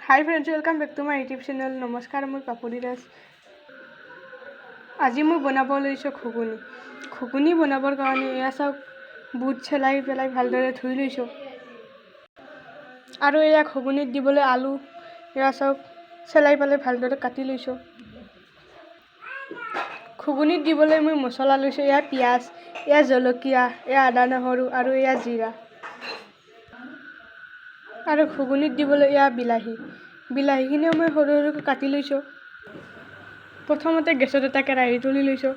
High friends, welcome back to my YouTube channel. নমস্কাৰ, মই পাপৰি দাস। আজি মই বনাব লৈছোঁ ঘুগুনি বনাবৰ কাৰণে এয়া চাওক, বুট চেলাই পেলাই ভালদৰে ধুই লৈছোঁ। আৰু এয়া ঘুগুনিত দিবলৈ আলু এয়া চাওক, চেলাই পেলাই ভালদৰে কাটি লৈছোঁ। ঘুগুনিত দিবলৈ মই মছলা লৈছোঁ। এয়া পিঁয়াজ, এয়া জলকীয়া, এয়া আদা নহৰু আৰু এয়া জিৰা। আৰু ঘুগুনিত দিবলৈ এয়া বিলাহীখিনিও মই সৰু সৰুকৈ কাটি লৈছোঁ। প্ৰথমতে গেছত এটা কেৰাহী তুলি লৈছোঁ।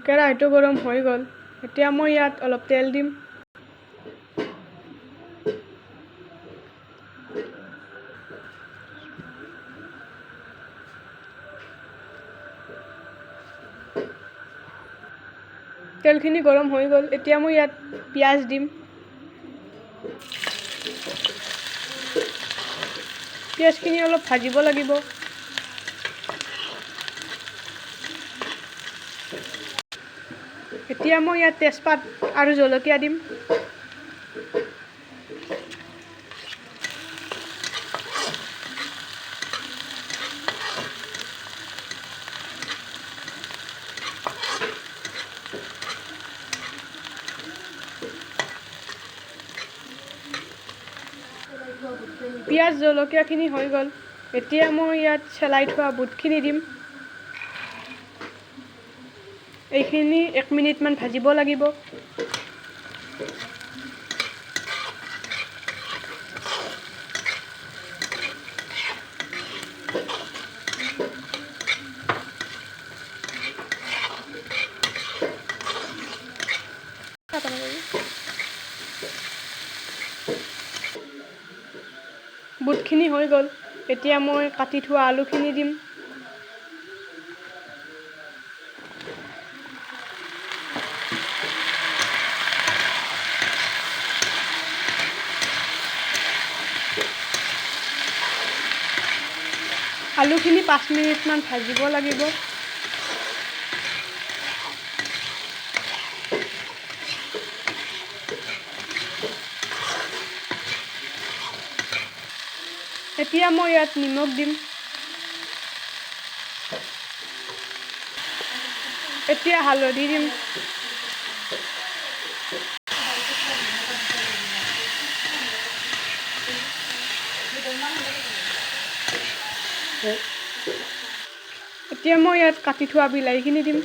কেৰাহীটো গৰম হৈ গ'ল। এতিয়া মই ইয়াত অলপ তেল দিম। তেলখিনি গৰম হৈ গ'ল। এতিয়া মই ইয়াত পিঁয়াজ দিম। পিঁয়াজখিনি অলপ ভাজিব লাগিব। এতিয়া মই ইয়াত তেজপাত আৰু জলকীয়া দিম। পিঁয়াজ জলকীয়াখিনি হৈ গ'ল। এতিয়া মই ইয়াত চেলাই থোৱা বুটখিনি দিম। এইখিনি 1 মিনিটমান ভাজিব লাগিব। বুটখিনি হৈ গ'ল। এতিয়া মই কাটি থোৱা আলুখিনি দিম। আলুখিনি 5 মিনিটমান ভাজিব লাগিব। এতিয়া মই ইয়াত নিমখ দিম। এতিয়া হালধি দিম। এতিয়া মই ইয়াত কাটি থোৱা বিলাহীখিনি দিম।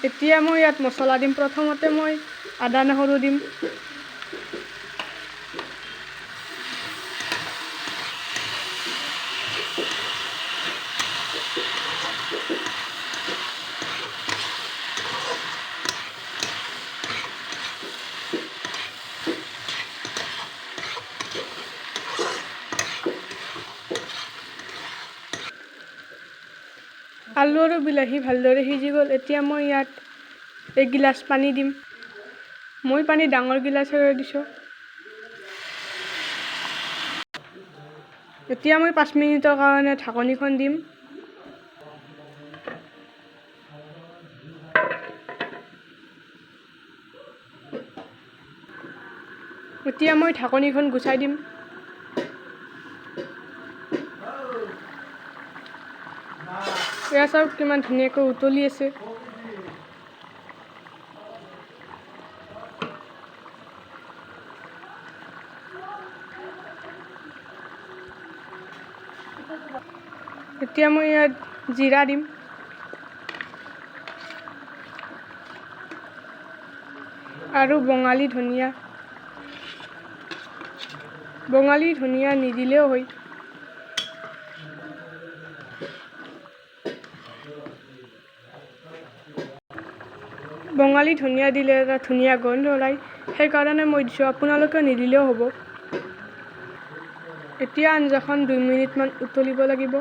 এতিয়া মই ইয়াত মছলা দিম। প্ৰথমতে মই আদা নহৰু দিম। আলু আৰু বিলাহী ভালদৰে সিজি গ'ল। এতিয়া মই ইয়াত এগিলাচ পানী দিম। মই পানী ডাঙৰ গিলাচেৰে দিছোঁ। এতিয়া মই 5 মিনিটৰ কাৰণে ঢাকনিখন দিম। এতিয়া মই ঢাকনিখন গুচাই দিম। এয়া চাওক কিমান ধুনীয়াকৈ উতলি আছে। এতিয়া মই ইয়াত জিৰা দিম। আৰু বঙালী ধনিয়া নিদিলেও হয়। বঙালী ধনিয়া দিলে এটা ধুনীয়া গোন্ধ ওলায়, সেইকাৰণে মই দিছোঁ। আপোনালোকে নিদিলেও হ'ব। এতিয়া আঞ্জাখন 2 মিনিটমান উতলিব লাগিব।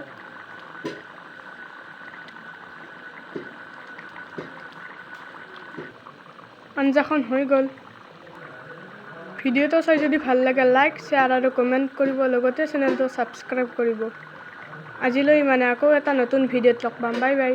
আঞ্জাখন হৈ গ'ল। ভিডিঅ'টো চাই যদি ভাল লাগে লাইক, শ্বেয়াৰ আৰু কমেণ্ট কৰিব, লগতে চেনেলটো ছাবস্ক্ৰাইব কৰিব। আজিলৈ ইমানে, আকৌ এটা নতুন ভিডিঅ'ত লগ পাম। Bye bye.